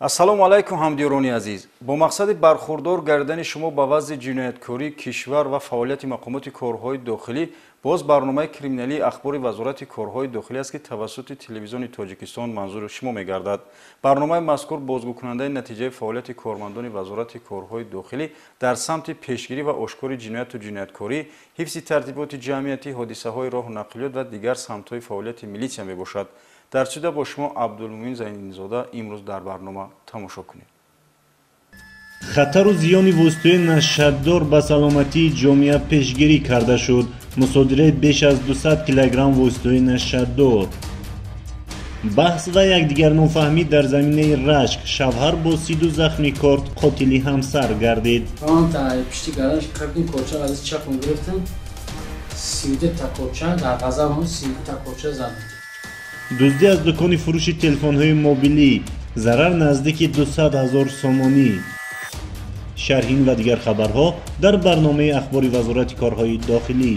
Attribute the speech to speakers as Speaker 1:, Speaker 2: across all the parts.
Speaker 1: ассалому алайкум ҳамдиёрони азиз. Бо мақсади бархурдор гардани шумо ба вазъи ҷинояткории кишвар ва фаъолияти мақомоти корҳои дохилӣ боз барномаи криминалии ахбори вазорати корҳои дохилӣ аст ки тавассути телевизиони Тоҷикистон манзури шумо мегардад. Барномаи мазкур бозгӯкунандаи натиҷаи фаъолияти кормандони вазорати корҳои дохилӣ дар самти пешгирӣ ва ошкори ҷинояту ҷинояткорӣ, ҳифзи тартиботи ҷамъиятӣ, ҳодисаҳои роҳу нақлиёт ва дигар самтҳои фаъолияти милитсия мебошад. дар студия бо шумо Абдулмуин Зайнинизода имрӯз дар барнома тамошо кунед.
Speaker 2: хатару зиёни воситаи нашаддор ба саломатии ҷомеа пешгирӣ карда шуд. мусодираи беш аз 200 килограмм воситаи нашаддор. баҳс ва якдигар нофаҳмӣ дар заминаи рашк. шавҳар бо сиду захми корт қотили ҳамсар гардид. дуздӣ аз дукони фурӯши телефонҳои мобилӣ, зарар наздики 200 000 сомонӣ. шарҳ ин ва дигар хабарҳо дар барномаи ахбори вазорати корҳои дохилӣ.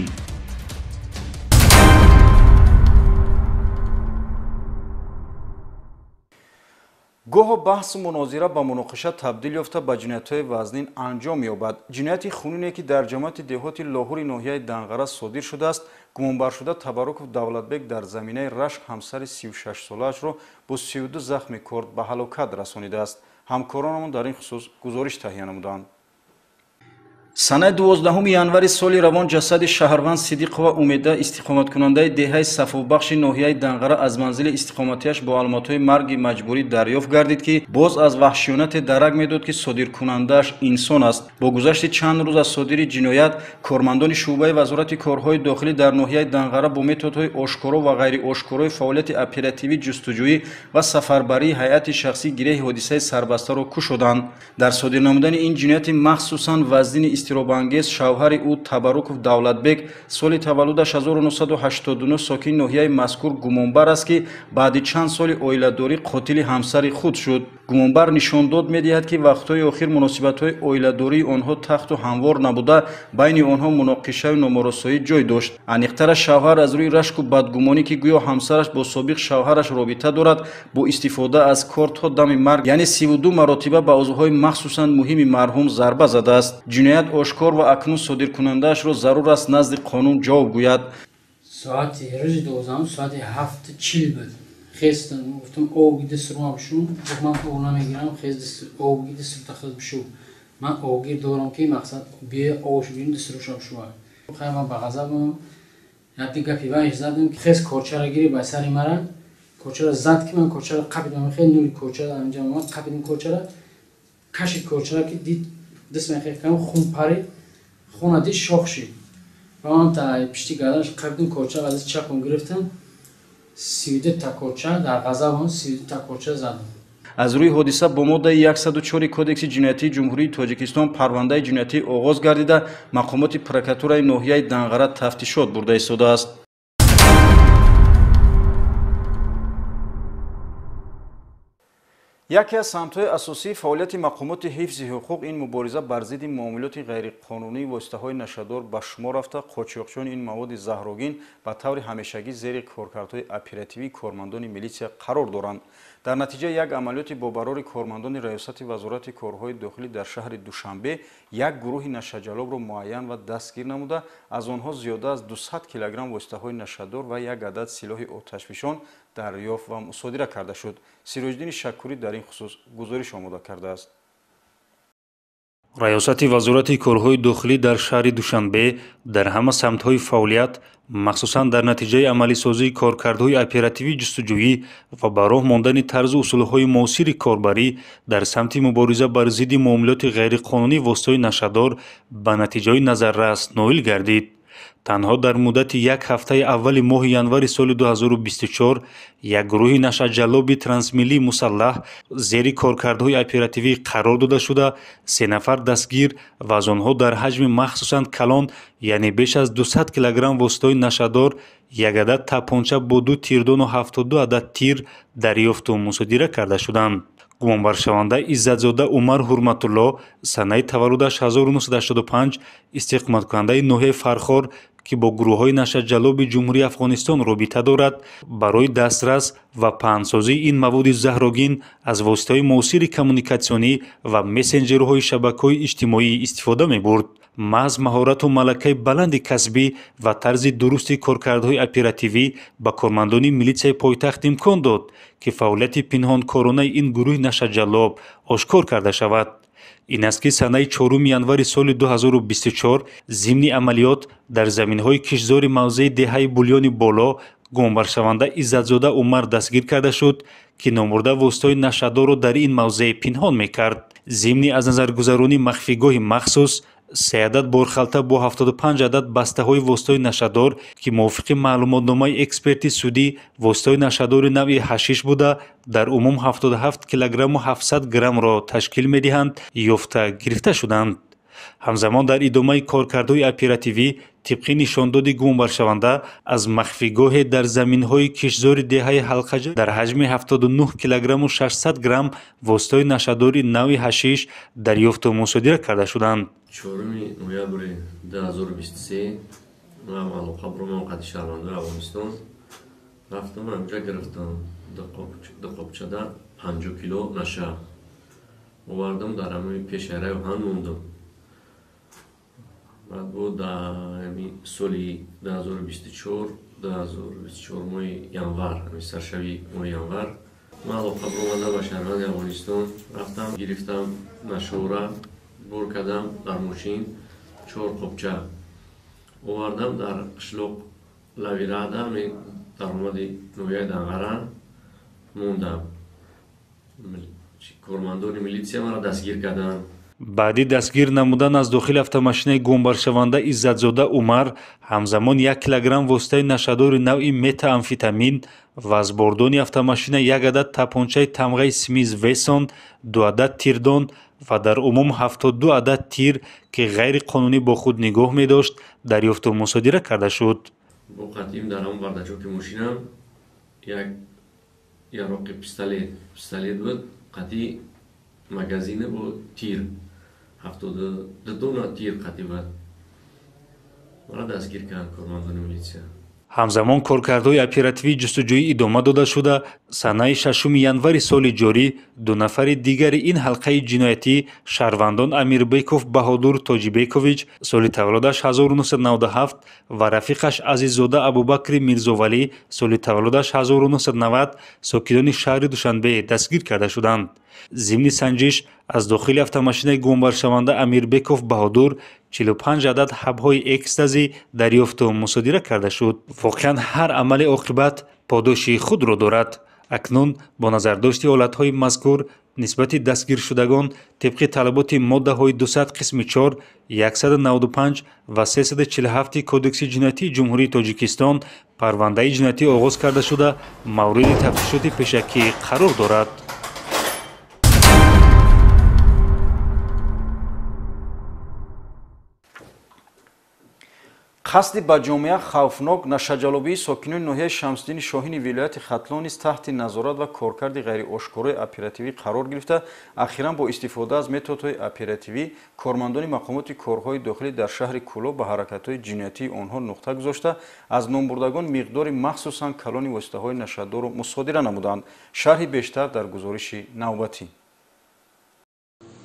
Speaker 1: гоҳо баҳсу мунозира ба муноқиша табдил ёфта ба ҷиноятҳои вазнин анҷом ёбад. ҷинояти хунине ки дар ҷамоати деҳоти лоҳури ноҳияи Данғара содир шудааст, гумонбаршуда Табарруков Давлатбек дар заминаи рашк ҳамсари 36-солаашро бо 32 захми корт ба ҳалокат расонидааст. ҳамкоронамон дар ин хусус гузориш таҳия намуданд. санаи 12 январи соли равон ҷасади Шаҳрванд Сидиқова Умеда, истиқоматкунандаи деҳаи Сафовбахши ноҳияи Данғара аз манзили истиқоматиаш бо аломатҳои марги маҷбурӣ дарёфт гардид ки боз аз ваҳшиёнате дарак медод ки содиркунандааш инсон аст. бо гузашти чанд рӯз аз содири ҷиноят, кормандони шуъбаи вазорати корҳои дохилӣ дар ноҳияи Данғара бо методҳои ошкоро ва ғайриошкорои фаъолияти оперативӣ ҷустуҷӯӣ ва сафарбарии ҳайати шахсӣ гиреҳи ҳодисаи сарбастаро кушоданд. дар содир намудани ин ҷинояти махсусан вазнини истиробангез шавҳари ӯ Табарруков Давлатбек соли таваллудаш 1989 сокини ноҳияи мазкур гумонбар аст ки баъди чанд соли оиладорӣ қотили ҳамсари худ шуд. гумонбар нишондод медиҳад ки вақтҳои охир муносибатҳои оиладории онҳо тахту ҳамвор набуда, байни онҳо муноқишаю номоросоӣ ҷой дошт. аниқтараш шавҳар аз рӯи рашку бадгумонӣ ки гӯё ҳамсараш бо собиқ шавҳараш робита дорад, бо истифода аз кортҳо дами марг яъне 32 маротиба ба узвҳои махсусан муҳими марҳум зарба задааст. ҷиноят ошкор ва акнун содиркунандаашро зарур аст назди қонун ҷавоб гӯяд.
Speaker 3: соати рӯзи 12 соати 7:40 буд. хестам гуфтам огида сурма бишум, ман ог намегирам, хест огида суртахад бишу. ман огир дорам ки мақсад бия ош бин дисруша бишу. хай ман ба ғазабам як гапи вайш задам ки хест корчара гири ба сари мара. корчара зад ки ман корчара қабидам, хел нури корчара анҷам ман қабидам корчара. кашид корчара ки дид дست میخوام خون پرید خون ادی شاخ شد و من تا پشتی گردنش قبیدم کوچه و از چپم گرفتم 32 تا کوچه در غضبم 32 تا کوچه زدم.
Speaker 1: аз рӯи ҳодиса бо моддаи 104 кодекси ҷиноятии ҷумҳурии Тоҷикистон парвандаи ҷиноятӣ оғоз гардида мақомоти прокуратураи ноҳияи Данғара тафтишот бурда истодааст. яке аз самтҳои асосии фаъолияти мақомоти ҳифзи ҳуқуқ ин мубориза бар зидди муомилоти ғайриқонунии воситаҳои нашадор ба шумор рафта, қочоқчиёни ин маводи заҳрогин ба таври ҳамешагӣ зери коркардҳои оперативии кормандони милитсия қарор доранд. дар натиҷа як амалиёти бо барори кормандони раёсати вазорати корҳои дохилӣ дар шаҳри Душанбе як гурӯҳи нашаҷалобро муайян ва дастгир намуда, аз онҳо зиёда аз 200 килограмм воситаҳои нашадор ва як адад силоҳи оташфишон дарёфт ва мусодира карда шуд. Сироҷдини Шакурӣ дар ин хусус гузориш омода кардааст.
Speaker 4: раёсати вазорати корҳои дохилӣ дар шаҳри Душанбе дар ҳама самтҳои фаъолият, махсусан дар натиҷаи амалисозии коркардҳои оперативии ҷустуҷӯӣ ва ба роҳ мондани тарзу усулҳои муосири корбарӣ дар самти мубориза бар зидди муомилоти ғайриқонунии воситаҳои нашадор ба натиҷаҳои назаррас ноил гардид. танҳо дар муддати як ҳафтаи аввали моҳи январи соли 2024 як гурӯҳи нашаҷалоби трансмиллии мусаллаҳ зери коркардҳои оперативӣ қарор дода шуда 3 нафар дастгир ва аз онҳо дар ҳаҷми махсусан калон, яъне беш аз 200 килограмм воситаҳои нашадор, як адад тапонча бо 2 тирдону 72 адад тир дарёфту мусодира карда шуданд. гумонбаршаванда Иззатзода Умар Ҳурматулло санаи таваллудаш 1985 истиқоматкунандаи ноҳияи Фархор ки бо гурӯҳҳои нашаҷалоби ҷумҳурии Афғонистон робита дорад, барои дастрас ва паҳнсозии ин маводи заҳрогин аз воситаҳои муосири коммуникатсионӣ ва мессенҷерҳои шабакаҳои иҷтимоӣ истифода мебурд. маҳз маҳорату малакаи баланди касбӣ ва тарзи дурусти коркардҳои оперативӣ ба кормандони милитсияи пойтахт имкон дод, ки фаъолияти пинҳонкоронаи ин гурӯҳи нашаҷалоб ошкор карда шавад. ин аст ки санаи 4 январи соли 2024 зимни амалиёт дар заминҳои кишзори мавзеи деҳаи Булёни Боло гумонбаршаванда Иззатзода Умар дастгир карда шуд, ки номурда воситаҳои нашадорро дар ин мавзеъ пинҳон мекард. зимни аз назаргузаронии махфигоҳи махсус 3 адад борхалта бо 75 адад бастаҳои воситаҳои нашадор, ки мувофиқи маълумотномаи эксперти судӣ воситаҳои нашадори навъи ҳашиш буда дар умум 77 килограмму 700 граммро ташкил медиҳанд, ёфта гирифта шуданд. ҳамзамон дар идомаи коркардҳои оперативӣ тибқи нишондоди гумонбаршаванда аз махфигоҳе дар заминҳои кишзори деҳаи Ҳалқаҷа дар ҳаҷми 79 килограмму 600 грамм воситаҳои нашадори навъи ҳашиш дарёфту мусодира карда шуданд.
Speaker 5: 4 ноябри 2023 ман алоқа бурман қади шаҳрвандои Афғонистон рафтам онҷа гирифтам дақобчада 50 кило наша овардам дар ҳамаи пешараи ҳан мондам. баъд бо даи соли 2024 моҳи январ, саршави моҳи январ ман алоқа бурманда ба шаҳрванди Афғонистон рафтам, гирифтам нашора бор кардам дар мошин 4 қобча овардам дар қишлоқ Лавирада даромади ноҳияи Данғара мондам. кормандони милитсия маро дастгир карданд.
Speaker 4: баъди дастгир намудан аз дохили автомошинаи гумонбаршаванда Иззатзода Умар ҳамзамон 1 килограмм воситаи нашадори навъи метаамфетамин ва аз бордони автомошина 1 адад тапончаи тамғаи Смис Вессон, 2 адад тирдон ва дар умум 72 адад тир, ки ғайриқонунӣ бо худ нигоҳ медошт, дарёфту мусодира карда шуд.
Speaker 5: бо қатъим дар ҳамон бардачоки мошинам як яроқи пистолет буд, қатъи магазине бо тир 72 дона тир қатъи буд. мара дастгир карданд кормандони милитсия.
Speaker 4: ҳамзамон коркардҳои оперативии ҷустуҷӯӣ идома дода шуда, санаи 6 январи соли ҷорӣ 2 нафари дигари ин ҳалқаи ҷиноятӣ, шаҳрвандон Амирбеков Баҳодур Тоҷибекович, соли таваллудаш 1997 ва рафиқаш Азиззода Абубакри Мирзовалӣ, соли таваллудаш 1990, сокинони шаҳри Душанбе дастгир карда шуданд. зимни санҷиш аз дохили автомошинаи гумонбаршаванда Амирбеков Баҳодур 45 адад ҳабҳои экстазӣ дарёфту мусодира карда шуд. воқеан ҳар амали оқибат подоши худро дорад. акнун бо назардошти ҳолатҳои мазкур нисбати дастгиршудагон тибқи талаботи моддаҳои 200 қисми 4, 195 ва 347 кодекси ҷиноятии ҷумҳурии Тоҷикистон парвандаи ҷиноятӣ оғоз карда шуда мавриди тафтишоти пешакӣ қарор дорад.
Speaker 1: қасди ба ҷомеа хавфнок нашаҷалобии сокинони ноҳияи Шамсуддини Шоҳини вилояти Хатлон низ таҳти назорат ва коркарди ғайриошкораи оперативӣ қарор гирифта, ахиран бо истифода аз методҳои оперативӣ кормандони мақомоти корҳои дохилӣ дар шаҳри Кӯло ба ҳаракатҳои ҷиноятии онҳо нуқта гузошта, аз номбурдагон миқдори махсусан калони воситаҳои нашадорро мусодира намуданд. шарҳи бештар дар гузориши навбатӣ.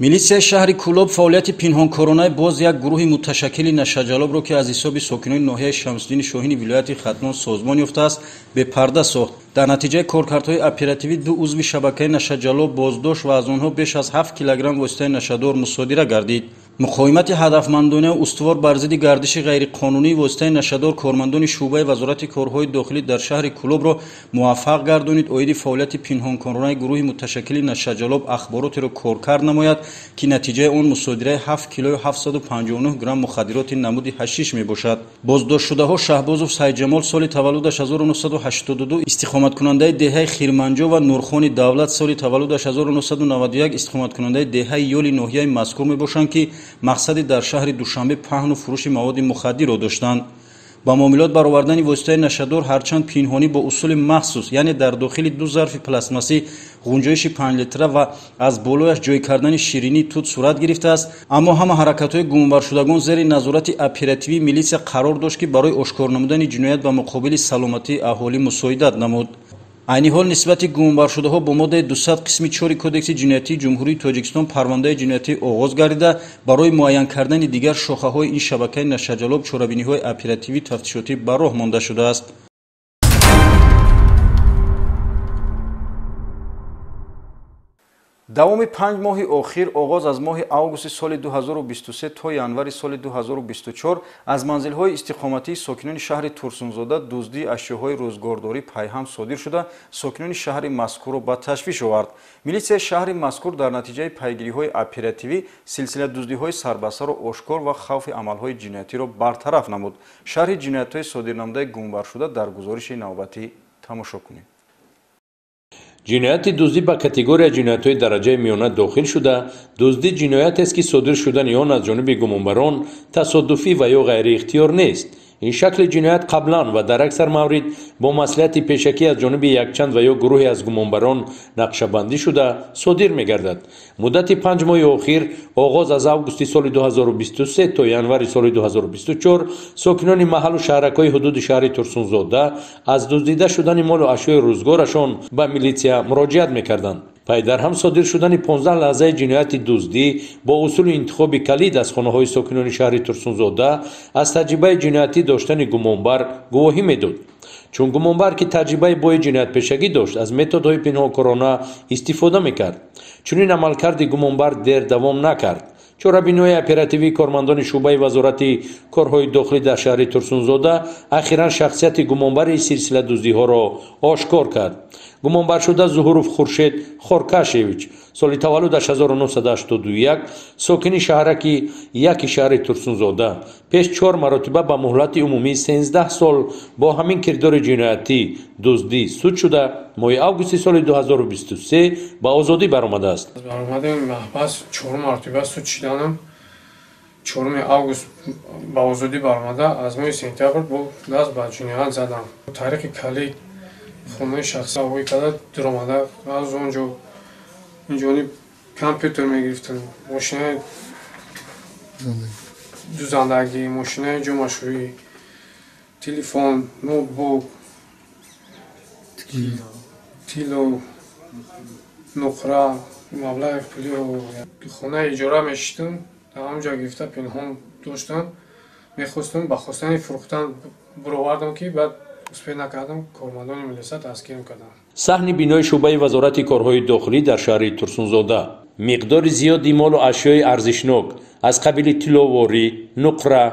Speaker 1: милитсияи шаҳри Кӯлоб фаъолияти пинҳонкоронаи боз як гурӯҳи муташаккили нашаҷалобро, ки аз ҳисоби сокинони ноҳияи Шамсуддини Шоҳини вилояти Хатлон созмон ёфтааст, бепарда сохт. дар натиҷаи коркардҳои оперативӣ 2 узви шабакаи нашаҷалоб боздошт ва аз онҳо беш аз 7 килограмм воситаи нашадор мусодира гардид. муқоимати ҳадафмандонаю устувор бар зидди гардиши ғайриқонунии воситаи нашадор кормандони шуъбаи вазорати корҳои дохилӣ дар шаҳри Кӯлобро муваффақ гардонид оиди фаъолияти пинҳонкоронаи гурӯҳи муташаккили нашаҷалоб ахборотеро коркард намояд, ки натиҷаи он мусодираи 7 килои 759 грамм мухаддироти намуди ҳашиш мебошад. боздоштшудаҳо Шаҳбозов Сайҷамол соли таваллудаш 1982, истиқоматкунандаи деҳаи Хирманҷо ва Нурхони Давлат соли таваллудаш 1991 истиқоматкунандаи деҳаи Ёли ноҳияи мазкур мебошанд, ки мақсади дар шаҳри Душанбе паҳну фурӯши маводи мухаддирро доштанд. ба муомилот баровардани воситаи нашадор ҳарчанд пинҳонӣ бо усули махсус, яъне дар дохили ду зарфи пластмассӣ ғунҷоиши 5 литра ва аз болояш ҷой кардани ширинии тут сурат гирифтааст, аммо ҳама ҳаракатҳои гумонбаршудагон зери назорати оперативии милитсия қарор дошт, ки барои ошкор намудани ҷиноят ба муқобили саломатии аҳолӣ мусоидат намуд. айни ҳол нисбати гумонбаршудаҳо бо моддаи 200 қисми 4 кодекси ҷиноятии ҷумҳурии Тоҷикистон парвандаи ҷиноятӣ оғоз гардида, барои муайян кардани дигар шохаҳои ин шабакаи нашаҷалоб чорабиниҳои оперативии тафтишотӣ ба роҳ монда шудааст. давоми 5 моҳи охир оғоз аз моҳи августи соли 2023 то январи соли 2024 аз манзилҳои истиқоматии сокинони шаҳри Турсунзода дуздии ашёҳои рӯзгордорӣ пайҳам содир шуда, сокинони шаҳри мазкурро ба ташвиш овард. милитсияи шаҳри мазкур дар натиҷаи пайгириҳои оперативӣ силсила дуздиҳои сарбасаро ошкор ва хавфи амалҳои ҷиноятиро бартараф намуд. шарҳи ҷиноятҳои содирнамудаи гумонбаршуда дар гузориши навбатӣ тамошо кунед.
Speaker 6: ҷинояти дуздӣ ба категорияи ҷиноятҳои дараҷаи миёна дохил шуда, дуздӣ ҷиноятест, ки содир шудани он аз ҷониби гумонбарон тасодуфӣ ва ё ғайриихтиёр нест. ин шакли ҷиноят қаблан ва дар аксар маврид бо маслиҳати пешакӣ аз ҷониби якчанд ва ё гурӯҳе аз гумонбарон нақшабандӣ шуда содир мегардад. муддати 5 моҳи охир оғоз аз августи соли 2023 то январи соли 2024 сокинони маҳаллу шаҳракҳои ҳудуди шаҳри Турсунзода аз дуздида шудани молу ашёи рӯзгорашон ба милитсия муроҷиат мекарданд. пайдарҳам содир шудани 15 лаҳзаи ҷинояти дуздӣ бо усули интихоби калид аз хонаҳои сокинони шаҳри Турсунзода аз таҷрибаи ҷиноятӣ доштани гумонбар гувоҳӣ медод. чун гумонбар, ки таҷрибаи бои ҷиноятпешагӣ дошт, аз методҳои пинҳонкорона истифода мекард. чунин амалкарди гумонбар дер давом накард. чорабиниҳои оперативии кормандони шуъбаи вазорати корҳои дохилӣ дар шаҳри Турсунзода ахиран шахсияти гумонбари силсила дуздиҳоро ошкор кард. гумонбаршуда Зуҳуров Хуршед Хоркашевич, соли таваллудаш 1981, сокини шаҳраки яки шаҳри Турсунзода, пеш 4 маротиба ба муҳлати умумии 13 сол бо ҳамин кирдори ҷиноятӣ дуздӣ суд шуда, моҳи августи соли 2023 ба озодӣ баромадааст.
Speaker 7: баромадаи маҳбас 4 маротиба суд шуданам. 4 август ба озодӣ баромада, аз моҳи сентябр бо даст ба ҷиноят задам. тариқи калид хонаи шахсӣ ҳавоӣ карда дуромада, аз онҷо инҷониб компютер мегирифтам, мошинаи дузандагӣ, мошинаи ҷомашӯӣ, телефон, ноутбук, тило, нуқра, маблағи пулиро хонаи иҷора мешиштам, дар ҳамҷо гирифта пинҳон доштам, мехостам ба хостани фурӯхтан буровардам, ки баъд успеҳ накардам, кормандони милисия дастгирам кардам.
Speaker 6: саҳни бинои шуъбаи вазорати корҳои дохилӣ дар шаҳри Турсунзода миқдори зиёди молу ашёи арзишнок аз қабили тиловорӣ, нуқра,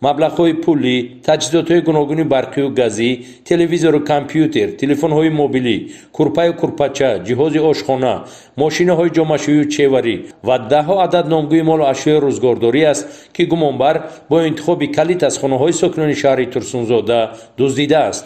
Speaker 6: маблағҳои пулӣ, таҷҳизотҳои гуногуни барқию газӣ, телевизору компютер, телефонҳои мобилӣ, курпаю курпача, ҷиҳози ошхона, мошинаҳои ҷомашӯию чеварӣ ва даҳҳо адад номгӯи молу ашёи рӯзгордорӣ аст, ки гумонбар бо интихоби калид аз хонаҳои сокинони шаҳри Турсунзода дуздидааст.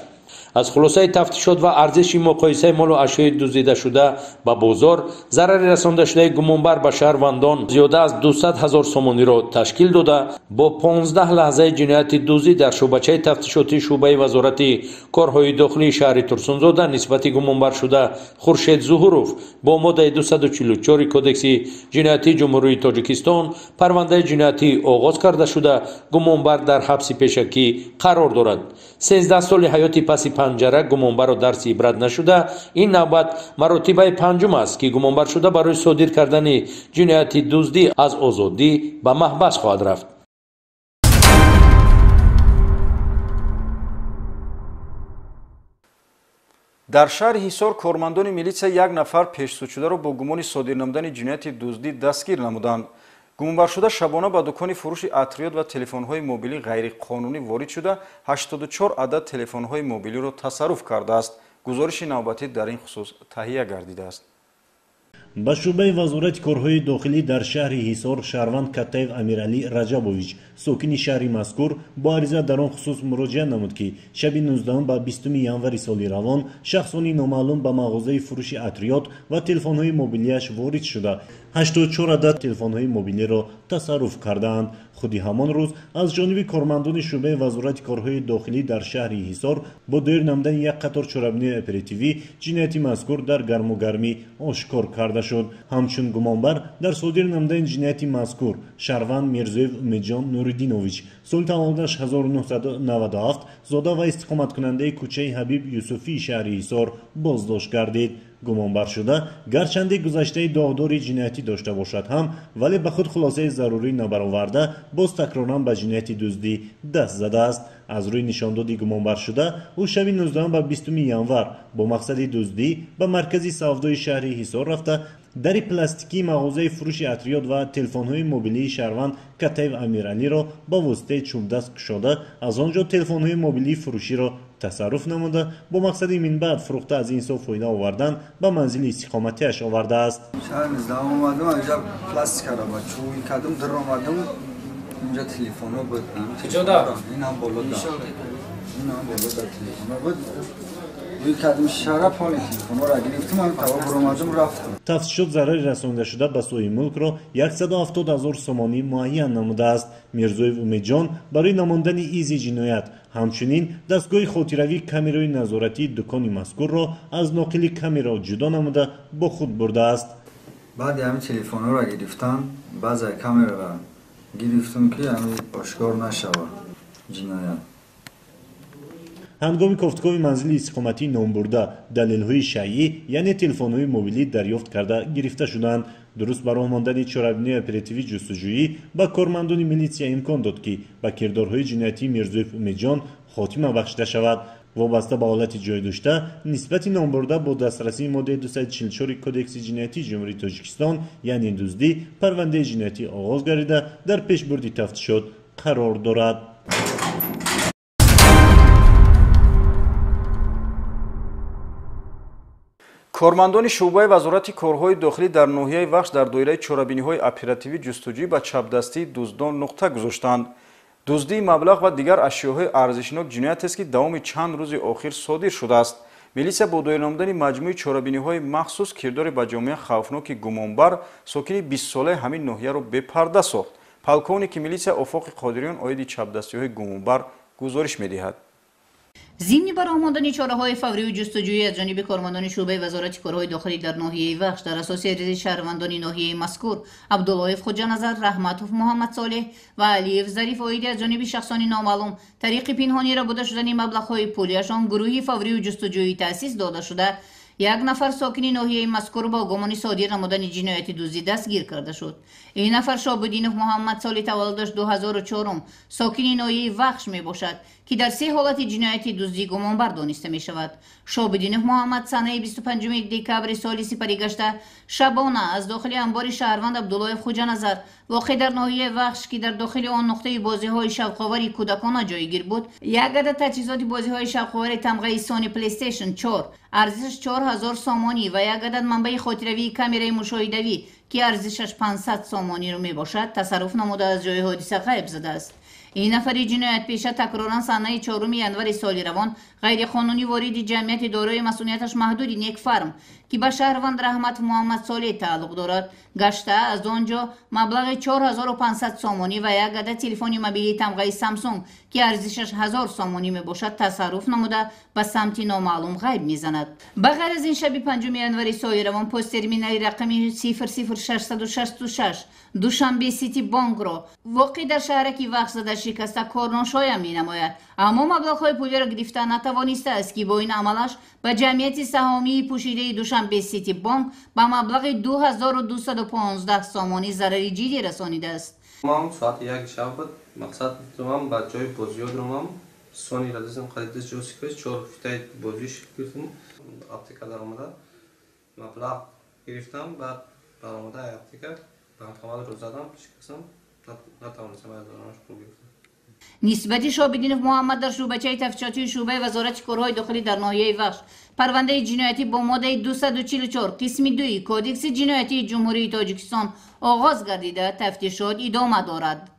Speaker 6: аз хулосаи тафтишот ва арзиши муқоисаи молу ашёи дуздидашуда ба бозор зарари расондашудаи гумонбар ба шаҳрвандон зиёда аз 200 000 сомониро ташкил дода, бо 15 лаҳзаи ҷинояти дуздӣ дар шӯъбачаи тафтишоти шуъбаи вазорати корҳои дохилии шаҳри Турсунзода нисбати гумонбаршуда Хуршед Зуҳуров бо моддаи 244 кодекси ҷиноятии ҷумҳурии Тоҷикистон парвандаи ҷиноятӣ оғоз карда шуда, гумонбар дар ҳабси пешакӣ қарор дорад. 13 соли ҳаёти паси панҷара гумонбарро дарси ибрат нашуда, ин навбат маротибаи панҷум аст, ки гумонбаршуда барои содир кардани ҷинояти дуздӣ аз озодӣ ба маҳбас хоҳад рафт.
Speaker 1: дар шаҳри Ҳисор кормандони милитсия як нафар пешсудшударо бо гумони содир намудани ҷинояти дуздӣ дастгир намуданд. гумонбаршуда шабона ба дукони фурӯши атриёт ва телефонҳои мобилӣ ғайриқонунӣ ворид шуда 84 адад телефонҳои мобилиро тасарруф кардааст. гузориши навбатӣ дар ин хусус таҳия гардидааст.
Speaker 2: ба шӯъбаи вазорати корҳои дохилӣ дар шаҳри Ҳисор шаҳрванд Каттаев Амиралӣ Раҷабович, сокини шаҳри мазкур, бо ариза дар он хусус муроҷиат намуд, ки шаби 19 ба 20 январи соли равон шахсони номаълум ба мағозаи фурӯши атриёт ва телефонҳои мобилияш ворид шуда 84 عدد تلفن‌های موبیلی را تصرف کردند. خودی همان روز از جانب کارمندان شعبه وزارت کارهای داخلی در شهر حصار با دایر نمودن یک قطار چرابنی اپراتیوی جنایت مذکور در گرم و گرمی آشکار کرده شد. همچون گمانبر در صادر نمودن جنایت مذکور شهروند میرزویف امیدجان نوریدینوویچ سال تولدش 1997 زاده و استقامت کننده کوچه حبیب یوسفی شهر حصار بازداشت گردید. گمانبر شده گرچند گذشته داغداری جنایتی داشته باشد هم ولی به خود خلاصه ضروری نبرآورده باز تکرارا به جنایت دزدی دست زده است. از روی نشاندادی گمانبر شده او شب 19 و 20 ینور با مقصد دزدی به مرکز سودای شهر حصار رفته در پلاستیکی مغازه فروش اتریاد و تلفن‌های موبیلی شهروند کتیو امیرعلی را با واسطه چوب دست کشاده از آنجا تلفن‌های موبیلی فروشی را تصرف نموده با مقصد این بعد فروخته از این سو فایده آوردن به منزل استقامتیش آورده است.
Speaker 8: شهر 19 اومدم اینجا پلاستیک را با چوبی کردم در اومدم اینجا تلفن‌ها بود.
Speaker 3: کجا داد؟
Speaker 8: این هم بالا داد. این هم بالا داد تلفن‌ها بود. روی کدوم شرف حالی تلفن‌ها را گرفتم من تا اومدم رفتم.
Speaker 2: تفسیر شد ضرر رسانده شده به سوی ملک را 170,000 سومانی معین نموده است. میرزویف امیدجان برای نماندن ایزی جنایت همچنین دستگاه خاطروی کامرای نظارتی دکان مذکور را از ناقل کامرا جدا نموده با خود برده است.
Speaker 8: بعد همین تلفن‌ها را گرفتم بعضی کامرا را گرفتم که همین آشکار نشود جنایت.
Speaker 2: هنگام کافتگاه منزل استقامتی نام برده دلیل‌های شیعی یعنی تلفن‌های موبیلی دریافت کرده گرفته شدند. درست برای ماندن چرابنی اپراتیوی جستجویی با کارمندان میلیسیا امکان داد که با کردارهای جنایتی میرزویف امیدجان خاتمه بخشیده شود. وابسته به حالت جای داشته نسبت نام برده با دسترسی ماده 244 کدکس جنایتی جمهوری تاجیکستان یعنی دزدی پرونده جنایتی آغاز گردیده در پیشبرد تفتیشات قرار دارد.
Speaker 1: کارمندان شعبه وزارت کارهای داخلی در ناحیه وخش در دایره چرابینی‌های اپراتیوی جستجویی به چپدستی دزدان نقطه گذاشتند. دزدی مبلغ و دیگر اشیاءهای ارزشناک جنایت است که دوام چند روز اخیر صادر شده است. میلیسیا با دایر نمودن مجموعه چرابینی‌های مخصوص کردار به جامعه خوفناک گمانبر ساکن 20 ساله همین ناحیه را به پرده ساخت. پلکونی میلیسیا افاق قادریان آید چپدستی‌های گمانبر گزارش می‌دهد.
Speaker 9: ضمن برآمدن چاره‌های فوری و جستجویی از جانب کارمندان شعبه وزارت کارهای داخلی در ناحیه وخش در اساس عریضه شهروندان ناحیه مذکور عبداللهیف خواجه‌نظر، رحمتوف محمد صالح و علیف ظریف آید از جانب شخصان نامعلوم طریق پنهانی را بوده شدن مبلغ‌های پولیشان گروهی فوری و جستجویی تأسیس داده شده یک نفر ساکن ناحیه مذکور با گمان صادر نمودن جنایت دزدی دستگیر کرده شد. این نفر شابودینوف محمد سال تولدش 2004 ساکن ناحیه وخش می باشد که در 3 حالت جنایت دزدی گمانبر دانسته می شود. شابودینوف محمد سنه 25 دکبر سال سپری گشته شبانه از داخل انبار شهروند عبداللهیف خواجه‌نظر واقع در ناحیه وخش که در داخل آن نقطه بازی‌های شوق‌آور کودکانه جایگیر بود یک عدد تجهیزات بازی‌های شوق‌آور تمغه سونی پلی استیشن 4 ارزشش 4000 سامانی و یک عدد منبع خاطروی کامرای مشاهده‌ای که ارزشش 500 سامانی رو می باشد تصرف نموده از جای حادثه غیب زده است. این نفر جنایت پیشه تکرارا سنه 4 ینور سال روان غیر قانونی وارد جمعیت دارای مسئولیتش محدود یک فرم که به شهروند رحمت محمد صالح تعلق دارد گشته از آنجا مبلغ 4500 سامانی و یک عدد تلفن موبیلی تمغه سامسونگ که ارزشش 1000 سامانی می باشد تصرف نموده به سمت نامعلوم غیب میزند. به غیر از این شب 5 ینور سال روان پست ترمینال رقم 00666 دوشنبه سیتی بانک را واقع در شهرکی وخش زده شکسته کارناشایم می نماید اما مبلغ‌های پولی را گرفته نتوانسته است که با این عملش به جمعیت سهامی پوشیده دوشنبه سیتی بانک به مبلغ 2215 سامانی ضرری جدی رسانیده است.
Speaker 10: من ساعت 1 شب بود مقصد من با جای بازیاد رو من سونی را دیدم خرید جوسی که 4 فیت بازیش گرفتم اپتیکا در اومده مبلغ گرفتم بعد برآمده اپتیکا بانک رو زدم شکستم نتوانستم از دارمش پول گرفتم.
Speaker 9: نسبت شابودینوف محمد در شعبچه تفتیشاتی شعبه وزارت کارهای داخلی در ناحیه وخش پرونده جنایتی با ماده 244 قسم 2 کدکس جنایتی جمهوری تاجیکستان آغاز گردیده تفتیشات ادامه دارد.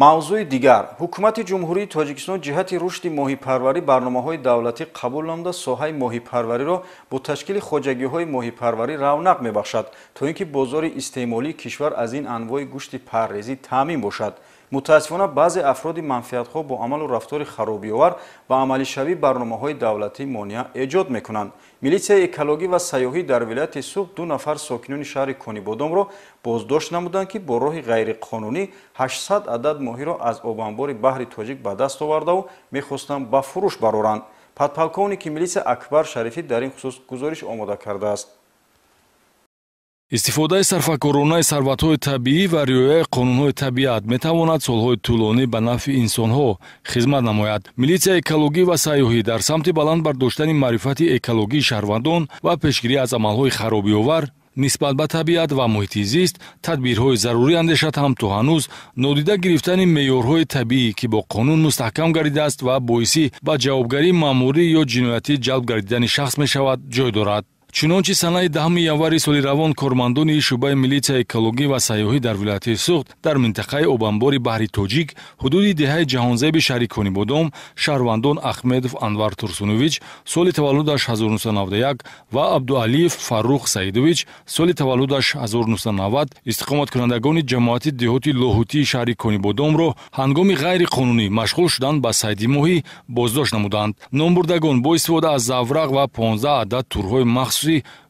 Speaker 1: мавзӯи дигар, ҳукумати ҷумҳурии тоҷикистон ҷиҳати рушди моҳипарварӣ барномаҳои давлатӣ қабул намуда соҳаи моҳипарвариро бо ташкили хоҷагиҳои моҳипарварӣ равнақ мебахшад то ин ки бозори истеъмолии кишвар аз ин анвои гӯшти паррезӣ таъмин бошад. мутаассифона баъзе афроди манфиатхоҳ бо амалу рафтори харобиовар ба амалишавии барномаҳои давлатӣ монеа эҷод мекунанд. милитсияи экологӣ ва сайёҳӣ дар вилояти Суғд 2 нафар сокинони шаҳри Конибодомро боздошт намуданд ки бо роҳи ғайриқонунӣ 800 адад моҳиро аз обанбори баҳри тоҷик ба даст овардаву мехостанд ба фурӯш бароранд. подполковники милитсия Акбар Шарифӣ дар ин хусус гузориш омода кардааст.
Speaker 11: истифодаи сарфакоронаи сарватҳои табиӣ ва риояи қонунҳои табиат метавонад солҳои тӯлонӣ ба нафъи инсонҳо хизмат намояд. милитсияи экологӣ ва сайёҳӣ дар самти баланд бардоштани маърифати экологии шаҳрвандон ва пешгирӣ аз амалҳои харобиовар нисбат ба табиат ва муҳити зист тадбирҳои зарури андешад ҳам то ҳанӯз нодида гирифтани меъёрҳои табиӣ ки бо қонун мустаҳкам гардидааст ва боиси ба ҷавобгарии маъмурӣ ё ҷиноятӣ ҷалб гардидани шахс мешавад ҷой дорад. чунончи санаи 10 январи соли равон кормандони шуъбаи милитсияи экологӣ ва сайёҳӣ дар вилояти Суғд дар минтақаи обанбори баҳри тоҷик ҳудуди деҳаи ҷаҳонзеби шаҳри Конибодом шаҳрвандон Ахмедов Анвар Турсунович соли таваллудаш 1991 ва Абдуалиев Фаррух Саидович соли таваллудаш 1990 истиқоматкунандагони ҷамоати деҳоти лоҳутии шаҳри Конибодомро ҳангоми ғайриқонунӣ машғул шудан ба сайди моҳӣ боздошт намуданд. номбурдагон бо истифода аз заврақ ва 15 адад турҳои махсус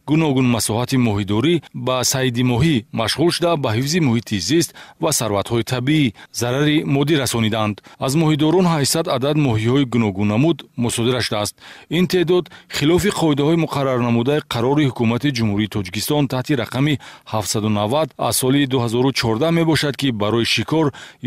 Speaker 11: гуногун масоҳати моҳидорӣ ба сайди моҳӣ машғул шуда ба ҳифзи муҳити зист ва сарватҳои табиӣ зарари моддӣ расониданд. аз моҳидорон 800 адад моҳиҳои гуногун намуд мусодира шудааст. ин теъдод хилофи қоидаҳои муқаррарнамудаи қарори ҳукумати ҷумҳурии Тоҷикистон таҳти рақами 790 аз соли 2014 мебошад ки барои шикор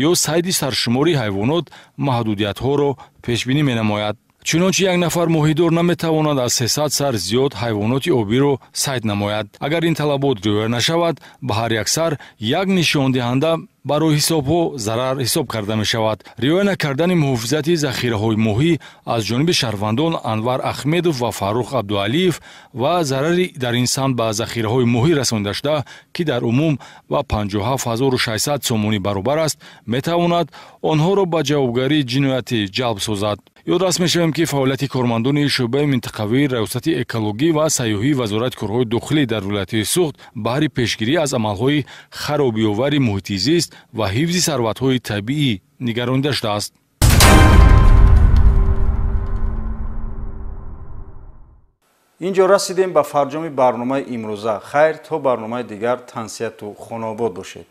Speaker 11: ё сайди саршумори ҳайвонот маҳдудиятҳоро пешбинӣ менамояд. чунончи як нафар моҳидор наметавонад аз 300 сар зиёд ҳайвоноти обиро сайд намояд. агар ин талабот риоя нашавад ба ҳар як сар як нишондиҳанда барои ҳисобҳо зарар ҳисоб карда мешавад. риоя накардани муҳофизати захираҳои моҳӣ аз ҷониби шаҳрвандон Анвар Ахмедов ва Фаррух Абдуалиев ва зарари дар ин самт ба захираҳои моҳӣ расонида шуда ки дар умум ба 57600 сомонӣ баробар аст метавонад онҳоро ба ҷавобгарии ҷиноятӣ ҷалб созад. ёдрас мешавем ки фаъолияти кормандони шуъбаи минтақавии раёсати экологӣ ва сайёҳӣ вазорати корҳои дохилӣ дар вилояти Суғд баҳри пешгирӣ аз амалҳои харобиовари муҳити зист ва ҳифзи сарватҳои табиӣ нигаронида шудааст.
Speaker 1: инҷо расидем ба фарҷоми барномаи имрӯза. хайр то барномаи дигар тансияту хонобод бошед.